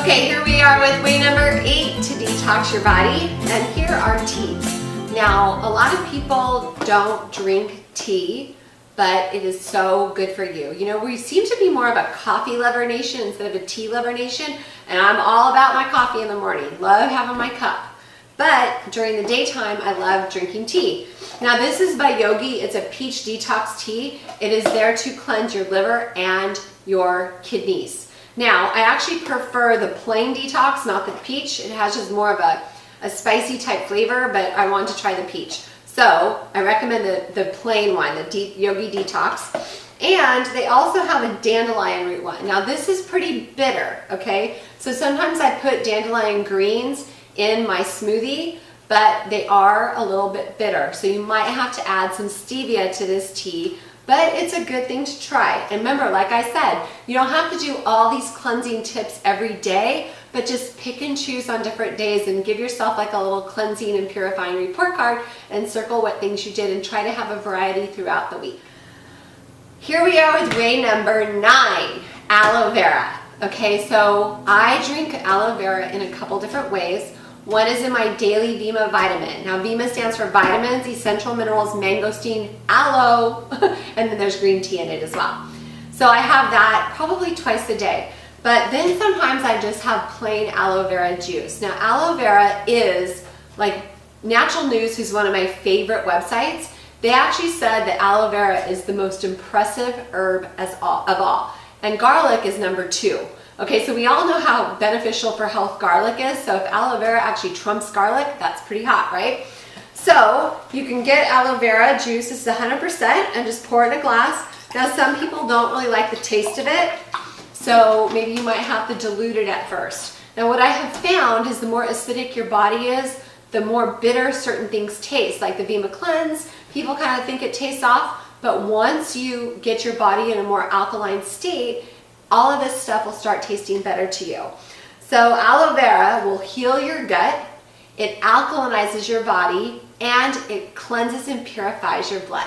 Okay, here we are with way number 8 to detox your body, and here are teas. Now, a lot of people don't drink tea, but it is so good for you. You know, we seem to be more of a coffee lover nation instead of a tea lover nation, and I'm all about my coffee in the morning. Love having my cup. But during the daytime, I love drinking tea. Now, this is by Yogi. It's a peach detox tea. It is there to cleanse your liver and your kidneys. Now, I actually prefer the plain detox, not the peach. It has just more of a spicy type flavor, but I want to try the peach. So I recommend the plain one, the Yogi Detox. And they also have a dandelion root one. Now, this is pretty bitter, okay? So sometimes I put dandelion greens in my smoothie, but they are a little bit bitter. So you might have to add some stevia to this tea, but it's a good thing to try. And remember, like I said, you don't have to do all these cleansing tips every day, but just pick and choose on different days and give yourself like a little cleansing and purifying report card and circle what things you did and try to have a variety throughout the week. Here we are with way number 9, aloe vera. Okay, so I drink aloe vera in a couple different ways. One is in my daily Vima vitamin. Now, Vima stands for vitamins, essential minerals, mangosteen, aloe, and then there's green tea in it as well. So I have that probably twice a day. But then sometimes I just have plain aloe vera juice. Now, aloe vera is, like, Natural News, who's one of my favorite websites, they actually said that aloe vera is the most impressive herb of all. And garlic is number 2. Okay, so we all know how beneficial for health garlic is, so if aloe vera actually trumps garlic, that's pretty hot, right? So you can get aloe vera juice, this is 100%, and just pour it in a glass. Now, some people don't really like the taste of it, so maybe you might have to dilute it at first. Now, what I have found is the more acidic your body is, the more bitter certain things taste, like the Vima Cleanse. People kind of think it tastes off, but once you get your body in a more alkaline state, all of this stuff will start tasting better to you. So aloe vera will heal your gut, it alkalinizes your body, and it cleanses and purifies your blood.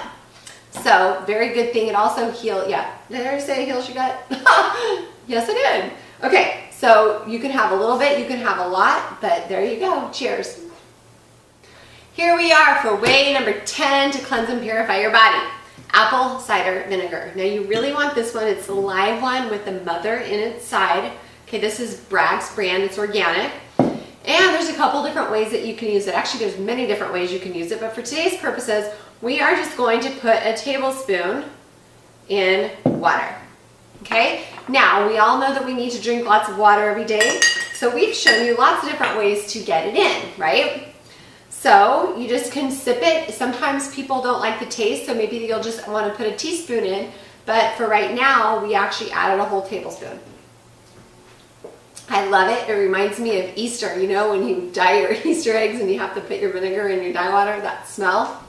So very good thing. It also heals, yeah, did I already say it heals your gut? Yes, I did. Okay, so you can have a little bit, you can have a lot, but there you go. Cheers. Here we are for way number 10 to cleanse and purify your body. Apple cider vinegar. Now, you really want this one. It's the live one with the mother in its side. Okay, this is Bragg's brand. It's organic. And there's a couple different ways that you can use it. Actually, there's many different ways you can use it, but for today's purposes, we are just going to put a tablespoon in water. Okay? Now, we all know that we need to drink lots of water every day, so we've shown you lots of different ways to get it in, right? So you just can sip it. Sometimes people don't like the taste, so maybe you'll just want to put a teaspoon in, but for right now, we actually added a whole tablespoon. I love it. It reminds me of Easter, you know, when you dye your Easter eggs and you have to put your vinegar in your dye water, that smell.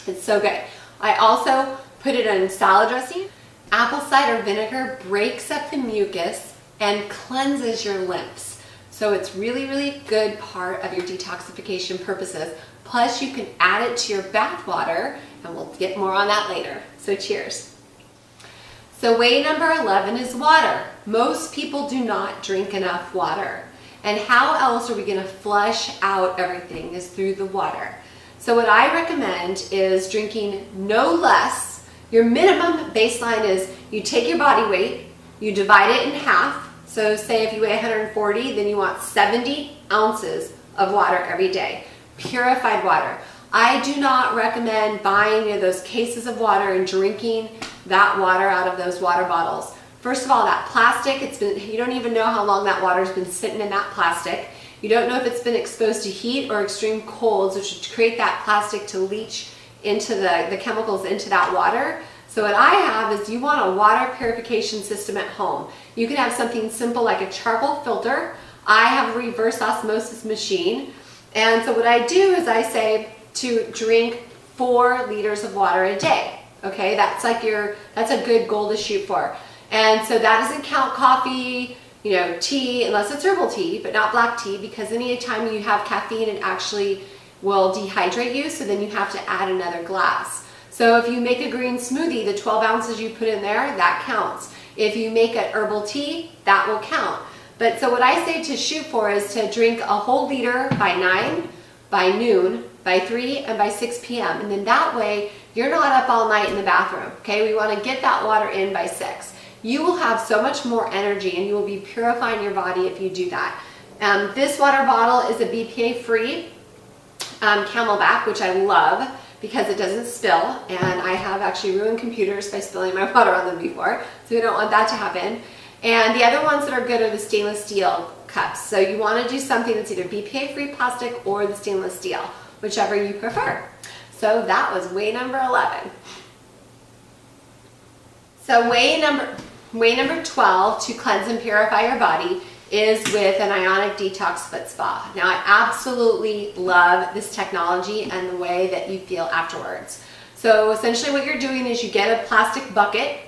It's so good. I also put it in salad dressing. Apple cider vinegar breaks up the mucus and cleanses your lymphs. So it's really, really good part of your detoxification purposes. Plus, you can add it to your bath water, and we'll get more on that later. So cheers. So way number 11 is water. Most people do not drink enough water. And how else are we going to flush out everything is through the water. So what I recommend is drinking no less. Your minimum baseline is you take your body weight, you divide it in half. So say if you weigh 140, then you want 70 ounces of water every day. Purified water. I do not recommend buying those cases of water and drinking that water out of those water bottles. First of all, that plastic, you don't even know how long that water's been sitting in that plastic. You don't know if it's been exposed to heat or extreme colds, which would create that plastic to leach into the chemicals into that water. So what I have is you want a water purification system at home. You can have something simple like a charcoal filter. I have a reverse osmosis machine. And so what I do is I say to drink 4 liters of water a day. Okay, that's a good goal to shoot for. And so that doesn't count coffee, you know, tea, unless it's herbal tea, but not black tea, because any time you have caffeine, it actually will dehydrate you, so then you have to add another glass. So if you make a green smoothie, the 12 ounces you put in there, that counts. If you make an herbal tea, that will count. But so what I say to shoot for is to drink a whole liter by 9, by noon, by 3, and by 6 p.m. And then that way, you're not up all night in the bathroom, okay? We want to get that water in by 6. You will have so much more energy and you will be purifying your body if you do that. This water bottle is a BPA-free Camelback, which I love because it doesn't spill, and I have actually ruined computers by spilling my water on them before, so we don't want that to happen. And the other ones that are good are the stainless steel cups. So you want to do something that's either BPA-free plastic or the stainless steel, whichever you prefer. So that was way number 11. So way number 12 to cleanse and purify your body is with an ionic detox foot spa. Now I absolutely love this technology and the way that you feel afterwards. So essentially what you're doing is you get a plastic bucket,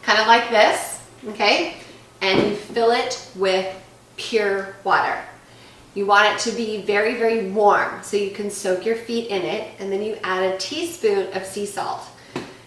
kind of like this, okay? And you fill it with pure water. You want it to be very, very warm so you can soak your feet in it, and then you add a teaspoon of sea salt.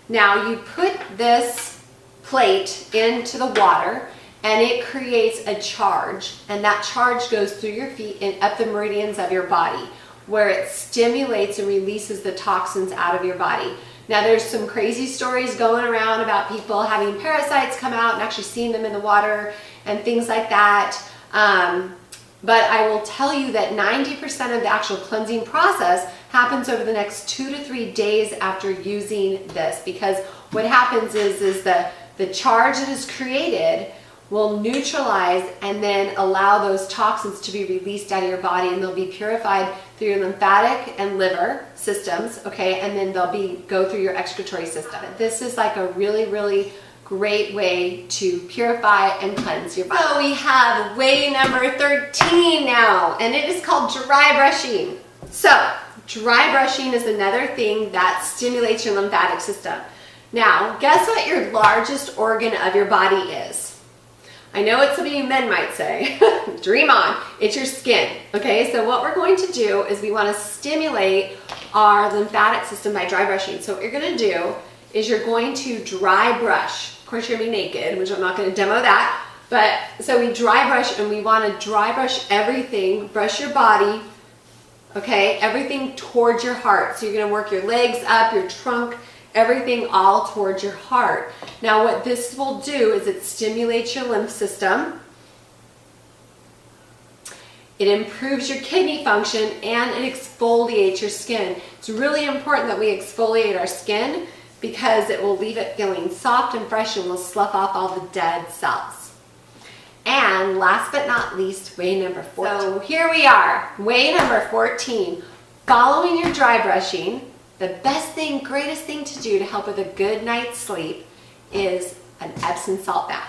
Now you put this plate into the water and it creates a charge, and that charge goes through your feet and up the meridians of your body where it stimulates and releases the toxins out of your body. Now there's some crazy stories going around about people having parasites come out and actually seeing them in the water and things like that. But I will tell you that 90% of the actual cleansing process happens over the next 2 to 3 days after using this, because what happens is the charge that is created will neutralize and then allow those toxins to be released out of your body, and they'll be purified through your lymphatic and liver systems, okay, and then they'll go through your excretory system. This is like a really, really great way to purify and cleanse your body. So we have way number 13 now, and it is called dry brushing. So dry brushing is another thing that stimulates your lymphatic system. Now, guess what your largest organ of your body is? I know what some of you men might say. Dream on. It's your skin. Okay, so what we're going to do is we want to stimulate our lymphatic system by dry brushing. So what you're going to do is you're going to dry brush. Of course, you're going to be naked, which I'm not going to demo that. But so we dry brush, and we want to dry brush everything. Brush your body, okay? Everything towards your heart. So you're going to work your legs up, your trunk, everything all towards your heart. Now what this will do is it stimulates your lymph system, it improves your kidney function, and it exfoliates your skin. It's really important that we exfoliate our skin because it will leave it feeling soft and fresh and will slough off all the dead cells. And last but not least, way number 14. So here we are, way number 14. Following your dry brushing, the best thing, greatest thing to do to help with a good night's sleep is an Epsom salt bath.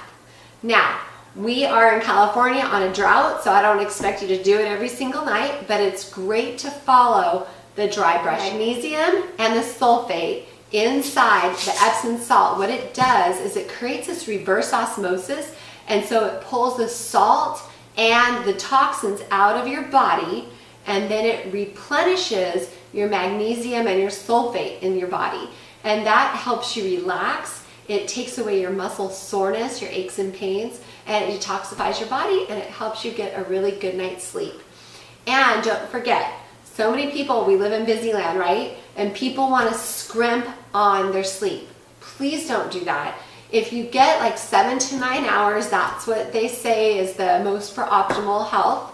Now, we are in California on a drought, so I don't expect you to do it every single night, but it's great to follow the dry brush. Magnesium and the sulfate inside the Epsom salt, what it does is it creates this reverse osmosis, and so it pulls the salt and the toxins out of your body, and then it replenishes your magnesium and your sulfate in your body, and that helps you relax. It takes away your muscle soreness, your aches and pains, and it detoxifies your body, and it helps you get a really good night's sleep. And don't forget, so many people, we live in busy land, right? And people want to scrimp on their sleep. Please don't do that. If you get like 7 to 9 hours, that's what they say is the most for optimal health.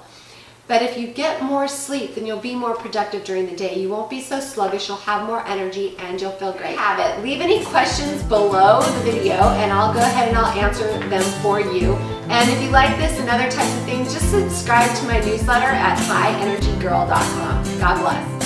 But if you get more sleep, then you'll be more productive during the day. You won't be so sluggish, you'll have more energy, and you'll feel great. Have it. Leave any questions below the video, and I'll go ahead and I'll answer them for you. And if you like this and other types of things, just subscribe to my newsletter at highenergygirl.com. God bless.